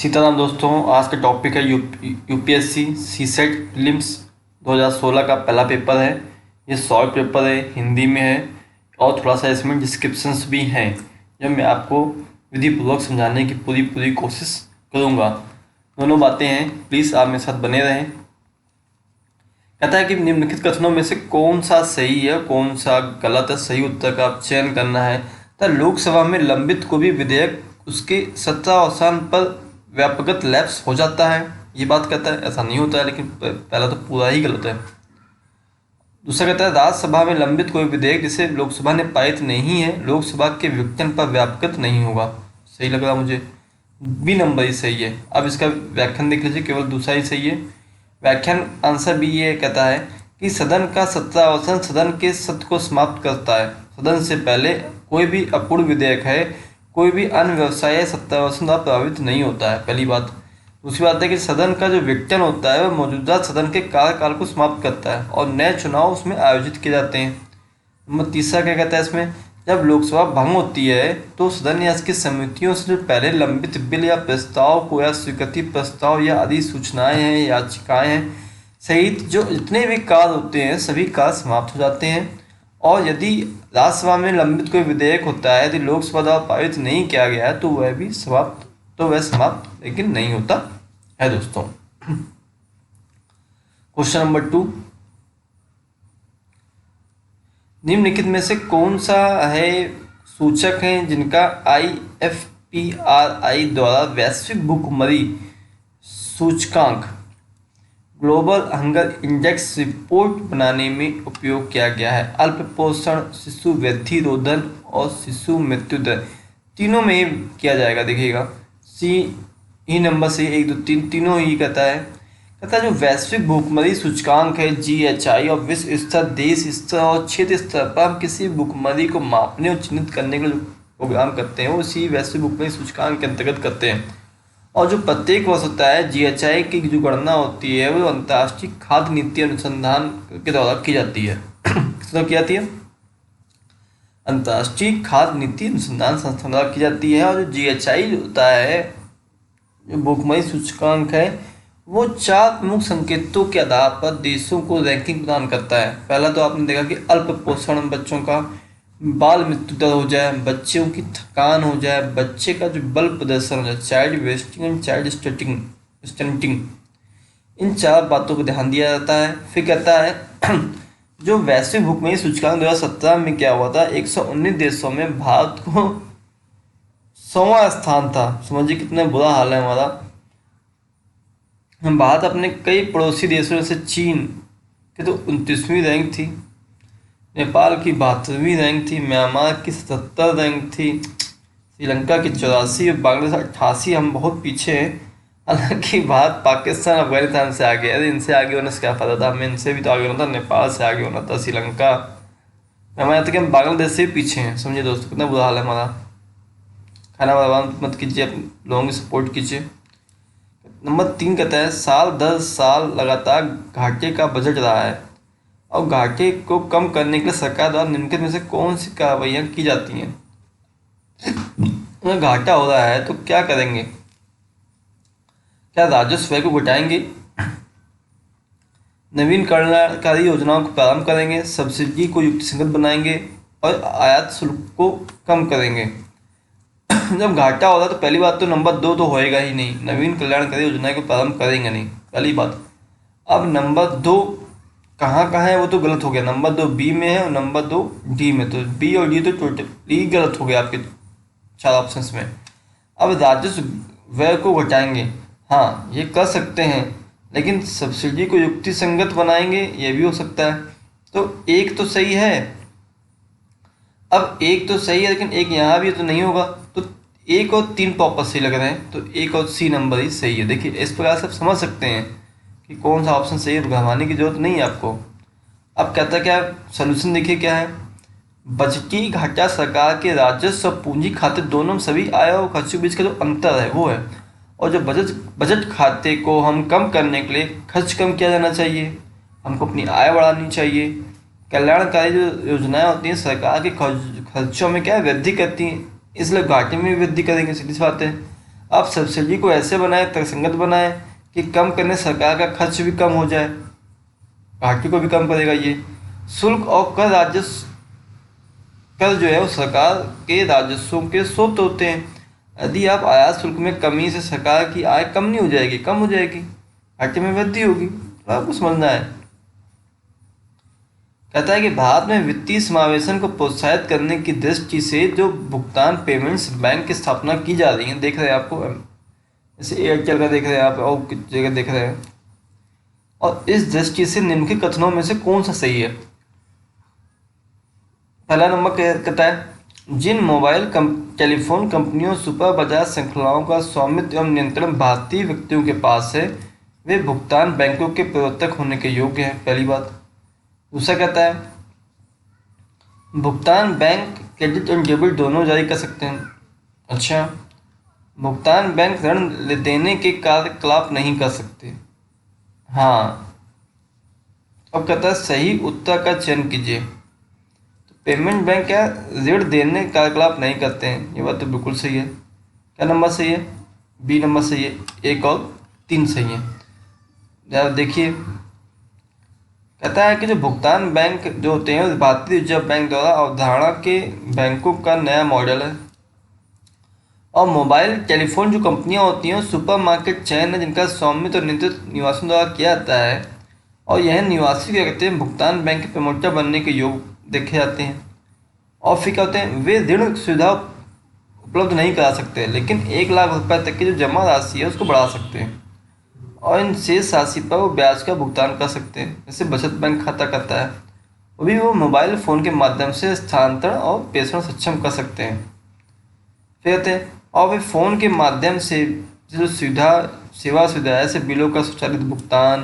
सीताराम दोस्तों, आज का टॉपिक है यूपीएससी सीसेट प्रीलिम्स 2016 का पहला पेपर है। ये शॉर्ट पेपर है, हिंदी में है और थोड़ा सा इसमें डिस्क्रिप्शंस भी हैं जो मैं आपको विधिपूर्वक समझाने की पूरी कोशिश करूँगा। दोनों बातें हैं, प्लीज़ आप मेरे साथ बने रहें। कहता है कि निम्नलिखित कथनों में से कौन सा सही है, कौन सा गलत है। सही उत्तर का आप चयन करना है। तो लोकसभा में लंबित कोई भी विधेयक उसके सत्तावसान पर व्यापक लैप्स हो जाता है, ये बात कहता है। ऐसा नहीं होता है, लेकिन पहला तो पूरा ही गलत है। दूसरा कहता है राज्यसभा में लंबित कोई विधेयक जिसे लोकसभा ने पारित नहीं है लोकसभा के विघटन पर व्यापक नहीं होगा। सही लग रहा मुझे, बी नंबर ही सही है। अब इसका व्याख्यान देख लीजिए, केवल दूसरा ही सही है। व्याख्यान आंसर बी ये कहता है कि सदन का सत्तावसान सदन के सत्र को समाप्त करता है। सदन से पहले कोई भी अपूर्ण विधेयक है, कोई भी अन्य व्यवसाय या सत्तावसान द्वारा प्रभावित नहीं होता है, पहली बात। दूसरी बात है कि सदन का जो विघटन होता है वह मौजूदा सदन के कार्यकाल को समाप्त करता है और नए चुनाव उसमें आयोजित किए जाते हैं। नंबर तीसरा क्या कहता है इसमें, जब लोकसभा भंग होती है तो सदन या इसकी समितियों से जो पहले लंबित बिल या प्रस्ताव को या स्वीकृति प्रस्ताव या अधिसूचनाएं हैं, याचिकाएं हैं सहित जो जितने भी कार्य होते हैं सभी कार्य समाप्त हो जाते हैं। और यदि राज्यसभा में लंबित कोई विधेयक होता है, यदि लोकसभा द्वारा पारित नहीं किया गया है तो वह समाप्त लेकिन नहीं होता है दोस्तों। क्वेश्चन नंबर 2, निम्नलिखित में से कौन सा है सूचक हैं जिनका IFPRI द्वारा वैश्विक भूखमरी सूचकांक ग्लोबल हंगर इंडेक्स रिपोर्ट बनाने में उपयोग किया गया है। अल्प पोषण, शिशु वृद्धि रोधन और शिशु मृत्यु दर, तीनों में किया जाएगा। देखिएगा सी ही नंबर से 1 2 3 तीनों ही कहता है जो वैश्विक भूखमरी सूचकांक है GHI और विश्व स्तर, देश स्तर और क्षेत्र स्तर पर हम किसी भूखमरी को मापने और चिन्हित करने के लिए प्रोग्राम करते हैं वो इसी वैश्विक भूखमरी सूचकांक के अंतर्गत करते हैं। और जो प्रत्येक वर्ष होता है GHI की जो गणना होती है वो अंतर्राष्ट्रीय खाद्य नीति अनुसंधान के द्वारा की जाती है। किस तरह की जाती है? अंतर्राष्ट्रीय खाद्य नीति अनुसंधान संस्थान द्वारा की जाती है। और जो GHI होता है, जो भूखमरी सूचकांक है, वो 4 प्रमुख संकेतों के आधार पर देशों को रैंकिंग प्रदान करता है। पहला तो आपने देखा कि अल्प पोषण, बच्चों का बाल मृत्यु दर हो जाए, बच्चों की थकान हो जाए, बच्चे का जो बल प्रदर्शन हो जाए, child wasting and child stunting, इन 4 बातों पर ध्यान दिया जाता है। फिर कहता है जो वैश्विक भूखमरी सूचकांक 2017 में क्या हुआ था, 119 देशों में भारत को 100वां स्थान था। समझिए कितना बुरा हाल है हमारा। भारत अपने कई पड़ोसी देशों जैसे चीन की तो 29वीं रैंक थी, नेपाल की 72वीं रैंक थी, म्यांमार की 77 रैंक थी, श्रीलंका की 84 और बांग्लादेश 88। हम बहुत पीछे हैं। हालांकि भारत पाकिस्तान अफगानिस्तान से आगे, अरे इनसे आगे होने से क्या फ़ायदा था, हमें इनसे भी तो आगे होना था, नेपाल से आगे होना था, श्रीलंका। हमारे यहाँ तक हम बांग्लादेश से भी पीछे हैं। समझिए दोस्तों कितना बुरा हाल है हमारा। खाना बर्बाद मत कीजिए, लोगों की सपोर्ट कीजिए। नंबर 3 कहता है साल दर साल लगातार घाटे का बजट रहा है और घाटे को कम करने के लिए सरकार द्वारा निम्नलिखित में से कौन सी कार्रवाइयाँ की जाती हैं। अगर घाटा हो रहा है तो क्या करेंगे? क्या राजस्व को घटाएंगे, नवीन कल्याणकारी योजनाओं को प्रारंभ करेंगे, सब्सिडी को युक्तिसंगत बनाएंगे और आयात शुल्क को कम करेंगे। जब घाटा हो रहा तो पहली बात तो नंबर 2 तो होएगा ही नहीं, नवीन कल्याणकारी योजनाएं को प्रारंभ करेंगे नहीं, पहली बात। अब नंबर 2 कहाँ है वो तो गलत हो गया। नंबर 2 बी में है और नंबर 2 डी में, तो बी और डी तो टोटली गलत हो गया आपके 4 ऑप्शंस में। अब राजस्व व्यय को घटाएंगे, हाँ ये कर सकते हैं, लेकिन सब्सिडी को युक्ति संगत बनाएंगे ये भी हो सकता है। तो एक तो सही है, अब एक तो सही है लेकिन एक यहाँ भी तो नहीं होगा, तो 1 और 3 प्रॉपर सही लग रहे हैं, तो 1 और C नंबर ही सही है। देखिए इस प्रकार से आप समझ सकते हैं कि कौन सा ऑप्शन सही है, घबराने की जरूरत नहीं है आपको। अब कहता है क्या सोल्यूशन, देखिए क्या है। बजटीय घाटा सरकार के राजस्व और पूंजी खाते दोनों में सभी आय और खर्च के बीच का जो अंतर है वो है। और जो बजट खाते को हम कम करने के लिए खर्च कम किया जाना चाहिए, हमको अपनी आय बढ़ानी चाहिए। कल्याणकारी जो योजनाएं होती हैं सरकार के खर्चों में क्या वृद्धि करती हैं, इसलिए घाटे में भी वृद्धि करेंगे, सीधी सी बात है। आप सब्सिडी को ऐसे बनाएं, तर्कसंगत बनाएं कि कम करने सरकार का खर्च भी कम हो जाए, घाटे को भी कम करेगा ये। शुल्क और कर राजस्व, कर जो है वो सरकार के राजस्वों के स्रोत होते हैं। यदि आप आयात शुल्क में कमी से सरकार की आय कम नहीं हो जाएगी, कम हो जाएगी, घाटे में वृद्धि होगी। तो आपको समझना है। कहता है कि भारत में वित्तीय समावेशन को प्रोत्साहित करने की दृष्टि से जो भुगतान पेमेंट्स बैंक की स्थापना की जा रही है, देख रहे हैं आपको, जैसे एयरटेल का देख रहे हैं आप और किस जगह देख रहे हैं, और इस दृष्टि से निम्नलिखित कथनों में से कौन सा सही है। पहला नंबर कहता है जिन मोबाइल टेलीफोन कंपनियों सुपर बाजार श्रृंखलाओं का स्वामित्व एवं नियंत्रण भारतीय व्यक्तियों के पास है वे भुगतान बैंकों के प्रवर्तक होने के योग्य हैं, पहली बात। दूसरा कहता है भुगतान बैंक क्रेडिट और डेबिट दोनों जारी कर सकते हैं। अच्छा, भुगतान बैंक ऋण देने के कार्यकलाप नहीं कर सकते। हाँ, अब कहता है सही उत्तर का चयन कीजिए। तो पेमेंट बैंक क्या ऋण देने के कार्यकलाप नहीं करते हैं, ये बात तो बिल्कुल सही है। क्या नंबर सही है? बी नंबर सही है, 1 और 3 सही है। जब देखिए कहता है कि जो भुगतान बैंक जो होते हैं भारतीय रिजर्व बैंक द्वारा अवधारणा के बैंकों का नया मॉडल है। और मोबाइल टेलीफोन जो कंपनियां होती हैं सुपर मार्केट चैन है जिनका स्वामित्व और नेतृत्व निवासियों द्वारा किया जाता है, और यह निवासी क्या कहते हैं भुगतान बैंक के प्रमोटर बनने के योग देखे जाते हैं। और फिर क्या होते हैं वे ऋण सुविधा उपलब्ध नहीं करा सकते, लेकिन 1 लाख रुपए तक की जो जमा राशि है उसको बढ़ा सकते हैं, और इन शेष राशि पर वो ब्याज का भुगतान कर सकते हैं, जैसे बचत बैंक खाता करता है। वो भी वो मोबाइल फ़ोन के माध्यम से स्थानांतरण और प्रेषण सक्षम कर सकते हैं। फिर कहते हैं और वे फ़ोन के माध्यम से जो सेवा सुविधा है, जैसे बिलों का स्वचालित भुगतान,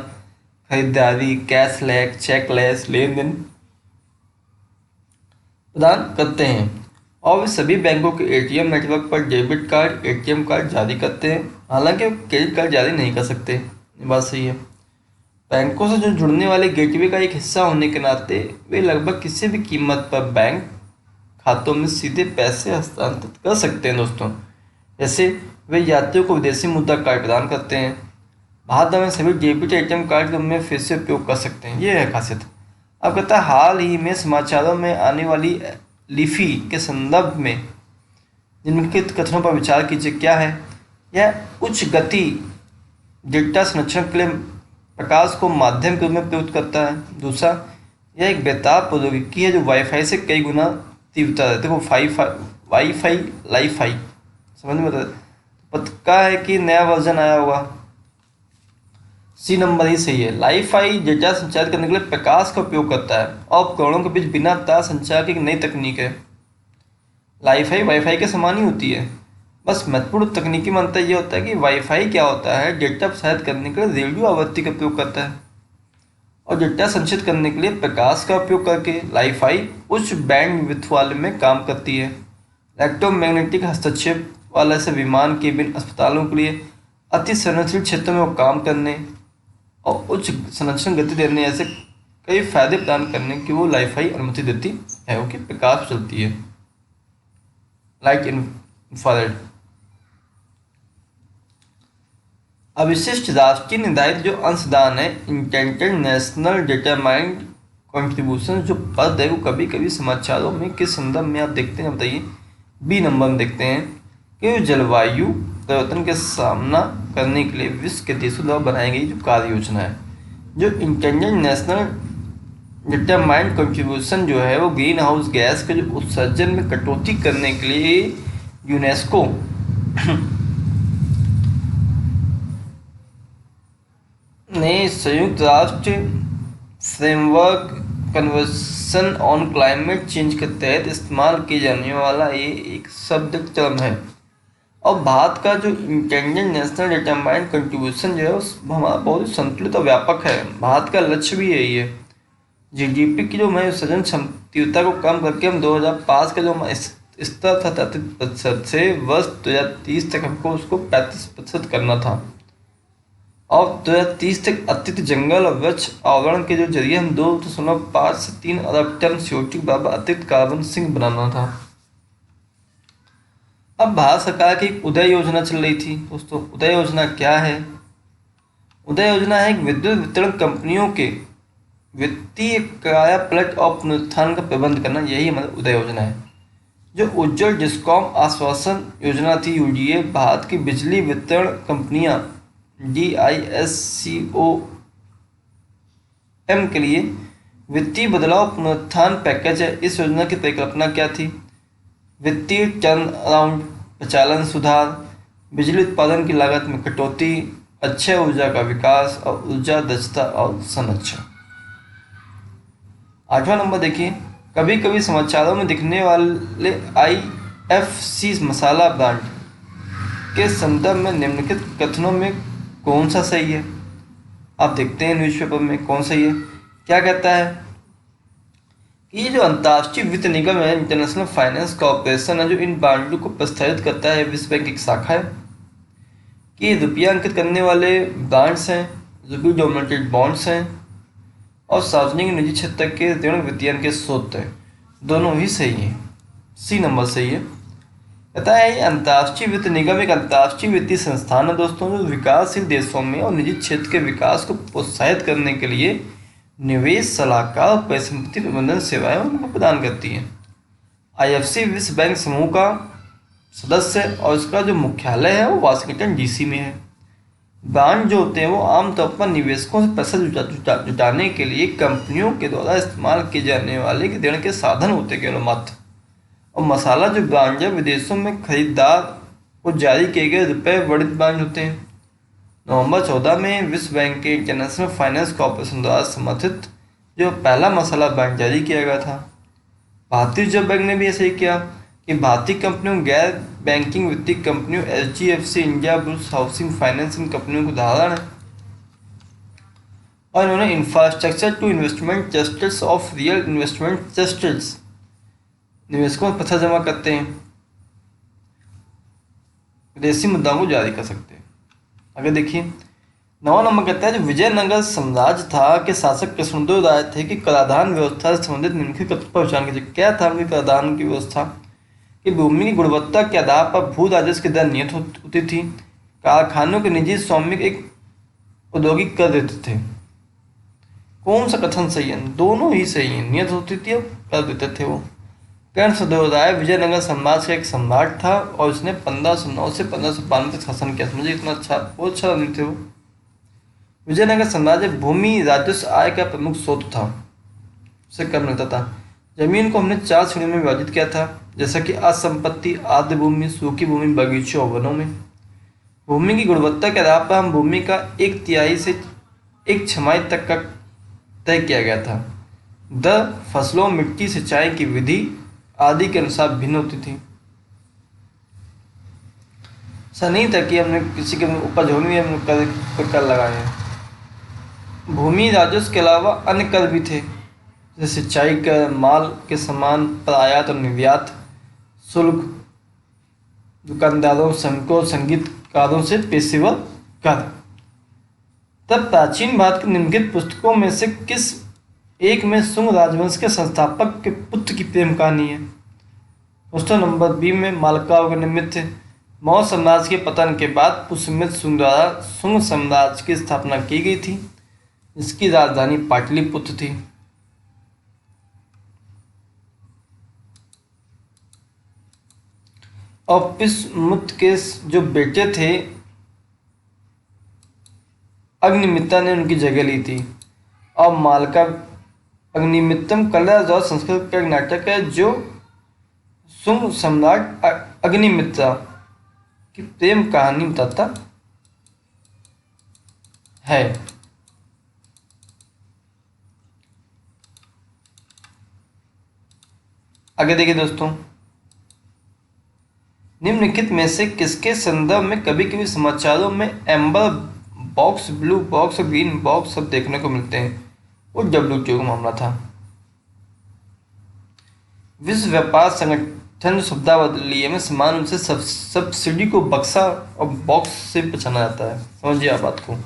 खरीदारी, कैशलेस, चेकलेस लेन देन प्रदान करते हैं। और वे सभी बैंकों के एटीएम नेटवर्क पर डेबिट कार्ड, एटीएम कार्ड जारी करते हैं, हालांकि वे क्रेडिट कार्ड जारी नहीं कर सकते। ये बात सही है। बैंकों से जो जुड़ने वाले गेटवे का एक हिस्सा होने के नाते वे लगभग किसी भी कीमत पर बैंक खातों में सीधे पैसे हस्तांतरित कर सकते हैं दोस्तों। जैसे वे यात्रियों को विदेशी मुद्रा कार्ड प्रदान करते हैं। भारत में सभी डेबिट एटीएम कार्ड में फिर से उपयोग कर सकते हैं, ये है खासियत। अब कहता है हाल ही में समाचारों में आने वाली लीफी के संदर्भ में निम्नलिखित कथनों पर विचार कीजिए। क्या है? यह उच्च गति डेटा संरक्षण के लिए प्रकाश को माध्यम के रूप में प्रयुक्त करता है। दूसरा, यह एक बेताब प्रौद्योगिकी है जो वाईफाई से कई गुना तीव्रता है। देखो वाईफाई लाईफाई समझ में पता है कि नया वर्जन आया होगा। सी नंबर ही सही है। लाईफाई डेटा संचारित करने के लिए प्रकाश का उपयोग करता है और उपकरणों के बीच बिना तार संचार की एक नई तकनीक है। लाईफाई वाईफाई के समान ही होती है, बस महत्वपूर्ण तकनीकी अंतर यह होता है कि वाईफाई क्या होता है डेटा प्रसारित करने के लिए रेडियो आवृत्ति का उपयोग करता है, और डेटा संचित करने के लिए प्रकाश का उपयोग करके लाईफाई उच्च बैंड विड्थ वाले में काम करती है। इलेक्ट्रोमैग्नेटिक हस्तक्षेप वाला से विमान, केबिन, अस्पतालों के लिए अति संरक्षित क्षेत्रों में वो काम करने और उच्च संरक्षण गति देने ऐसे कई फायदे प्रदान करने की वो लाईफाई अनुमति देती है, वो कि प्रकाश चलती है, लाइट इंफ्रारेड। अविशिष्ट राष्ट्रीय निर्धारित जो अंशदान है इंटेंडेड नेशनल डिटरमाइंड कंट्रीब्यूशन जो पद है वो कभी कभी समाचारों में किस संदर्भ में आप देखते हैं बताइए। बी नंबर में देखते हैं कि जलवायु परिवर्तन के सामना करने के लिए विश्व के देशों द्वारा बनाई गई जो कार्य योजना है, जो इंटेंडेड नेशनल डिटरमाइंड कंट्रीब्यूशन जो है वो ग्रीन हाउस गैस के जो उत्सर्जन में कटौती करने के लिए यूनेस्को ने संयुक्त राष्ट्र framework convention on climate change के तहत इस्तेमाल किए जाने वाला ये एक शब्द टर्म है। और भारत का जो इंटेंडेड नेशनल डिटरमाइंड कंट्रीब्यूशन जो है हमारा बहुत ही संतुलित और व्यापक है। भारत का लक्ष्य भी यही है। जीडीपी की जो मैं सृजन क्षमता को कम करके हम 2005 का जो स्तर था 33% से वर्ष 2030 तक हमको उसको 35% करना था, और 2030 तक अत्यधिक जंगल और वृक्ष आवरण के जो जरिए हम 2.5 से 3 अरब टन CO2 बराबर अतिरिक्त कार्बन सिंक बनाना था। अब भारत सरकार की एक उदय योजना चल रही थी दोस्तों। उदय योजना क्या है? उदय योजना है एक विद्युत वितरण कंपनियों के वित्तीय कायापलट और पुनरुत्थान का प्रबंध करना, यही हमारी उदय योजना है। जो उज्ज्वल डिस्कॉम आश्वासन योजना थी यूडीए, भारत की बिजली वितरण कंपनियां DISCOM के लिए वित्तीय बदलाव पुनरुत्थान पैकेज है। इस योजना की परिकल्पना क्या थी? वित्तीय टर्नअराउंड, प्रचालन सुधार, बिजली उत्पादन की लागत में कटौती, अक्षय ऊर्जा का विकास और ऊर्जा दक्षता और संरक्षण। 8वां नंबर देखिए, कभी कभी समाचारों में दिखने वाले IFC मसाला ब्रांड के संदर्भ में निम्नलिखित कथनों में कौन सा सही है? आप देखते हैं न्यूज़पेपर में कौन सही है। क्या कहता है कि ये जो अंतर्राष्ट्रीय वित्त निगम है, इंटरनेशनल फाइनेंस कॉर्पोरेशन है, जो इन बांडों को प्रस्तावित करता है, विश्व बैंक की एक शाखा है, कि रुपया अंकित करने वाले बॉन्ड्स हैं, रुपये डोमिनेटेड बॉन्ड्स हैं और सार्वजनिक निजी क्षेत्र के ऋण वितरण के स्रोत हैं। दोनों ही सही हैं। सी नंबर सही है। कहता है ये अंतर्राष्ट्रीय वित्त निगम एक अंतर्राष्ट्रीय वित्तीय संस्थान है दोस्तों, जो विकासशील देशों में और निजी क्षेत्र के विकास को प्रोत्साहित करने के लिए निवेश सलाहकार और परिसंपत्ति प्रबंधन सेवाएं उनको प्रदान करती हैं। IFC विश्व बैंक समूह का सदस्य है और इसका जो मुख्यालय है वो वाशिंगटन DC में है। बॉन्ड जो होते हैं वो आमतौर पर निवेशकों से पैसा जुटाने के लिए कंपनियों के द्वारा इस्तेमाल किए जाने वाले ऋण के साधन होते हैं केवल मात्र। और मसाला जो बॉन्ड है विदेशों में खरीदार को जारी किए गए रुपये वर्णित बॉन्ड होते हैं। नवंबर 14 में विश्व बैंक के इंटरनेशनल फाइनेंस कॉर्पोरेशन द्वारा समर्थित जो पहला मसाला बॉन्ड जारी किया गया था। भारतीय रिजर्व बैंक ने भी ऐसे ही किया कि भारतीय कंपनियों, गैर बैंकिंग वित्तीय कंपनियों, HDFC, Indiabulls housing finance इन कंपनियों को उदाहरण है। और इन्होंने infrastructure to investment trusts of real investment trusts निवेशकों को पैसा जमा करते हैं, विदेशी मुद्राओं को जारी कर सकते हैं। आगे देखिए 9वां नंबर कहता है जो विजयनगर साम्राज्य था के शासक कृष्णदेव राय थे कि कराधान व्यवस्था से संबंधित निम्नलिखित तथ्य पर विचार कीजिए। क्या था उनकी कराधान की व्यवस्था? कि भूमि की गुणवत्ता के आधार पर भू राजस्व की दर नियत होती थी। कारखानों के निजी स्वामित्व एक औद्योगिक कर देते थे। कौन सा कथन सही है? दोनों ही सही है। नियत होती थी और कर देते थे वो। कृष्णदेव राय विजयनगर साम्राज्य का एक सम्राट था और उसने 1509 से 1592 तक शासन किया। समझिए इतना अच्छा, बहुत अच्छा आदमी थे वो। विजयनगर साम्राज्य भूमि राजस्व आय का प्रमुख स्रोत था, उसे कम मिलता था। जमीन को हमने 4 श्रेणियों में विभाजित किया था, जैसा कि असंपत्ति, आर्द्र भूमि, सूखी भूमि, बगीचों और वनों में। भूमि की गुणवत्ता के आधार पर हम भूमि का 1/3 से 1/6 तक का तय किया गया था। दर फसलों, मिट्टी, सिंचाई की विधि आदि के अनुसार भिन्न होती थी। ऐसा नहीं था कि हमने किसी के उपज होने में कर लगाए हैं। भूमि राजस्व के अलावा अन्य कर भी थे, जैसे सिंचाई कर, माल के सामान पर आयात और निर्यात शुल्क, दुकानदारों, श्रमिकों, संगीतकारों से पेशेवर कर। तब प्राचीन भारत की निम्नलिखित पुस्तकों में से किस एक में शुंग राजवंश के संस्थापक के पुत्र की प्रेम कहानी है? दोस्तों नंबर बी में मालकाओं के निमित्त थे। मौर्य साम्राज्य के पतन के बाद पुष्यमित्र शुंग द्वारा शुंग साम्राज्य की स्थापना की गई थी, जिसकी राजधानी पाटलिपुत्र थी। और पुष्यमित्र के जो बेटे थे अग्निमित्रा ने उनकी जगह ली थी। और मालका अग्निमित्रम कलिदास और संस्कृत का एक नाटक है जो शुंग सम्राट अग्निमित्रा की प्रेम कहानी बताता है। आगे देखिए दोस्तों, निम्नलिखित में से किसके संदर्भ में कभी कभी समाचारों में एम्बर बॉक्स, ब्लू बॉक्स और ग्रीन बॉक्स सब देखने को मिलते हैं? वो WTO का मामला था। विश्व व्यापार संगठन शब्दावली में समान रूप से सब्सिडी को बक्सा और बॉक्स से पहचाना जाता है। समझिए आप बात को।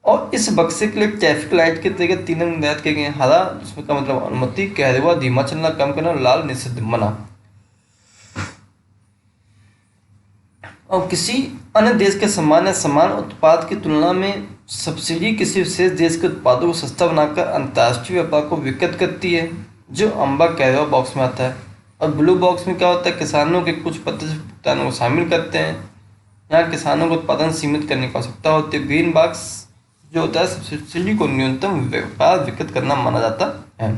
और इस बक्से के लिए ट्रैफिक लाइट के तरीके 3 रंग निर्धारित किए गए। हरा जिसमें का मतलब अनुमति, कहरवा धीमा चलना, कम करना, लाल निषिद्ध मना। और किसी अन्य देश के सामान या समान उत्पाद की तुलना में सब्सिडी किसी विशेष देश के उत्पादों को सस्ता बनाकर अंतर्राष्ट्रीय व्यापार को विकसित करती है, जो अम्बा कैरेवा बॉक्स में आता है। और ब्लू बॉक्स में क्या होता है, किसानों के कुछ प्रतिशत भुगतानों को शामिल करते हैं। यहाँ किसानों को उत्पादन सीमित करने की आवश्यकता होती है। ग्रीन बॉक्स जो होता है सब्सिडी को न्यूनतम व्यापार विकसित करना माना जाता है।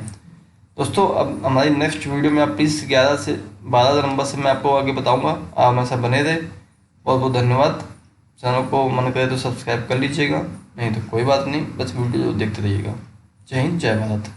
दोस्तों, अब हमारी नेक्स्ट वीडियो में आप प्लीज़ 11 से 12 नंबर से मैं आपको आगे बताऊंगा। आप हमेशा बने रहे। बहुत बहुत धन्यवाद। चैनल को मन करे तो सब्सक्राइब कर लीजिएगा, नहीं तो कोई बात नहीं, बस वीडियो देखते रहिएगा। जय हिंद, जय भारत।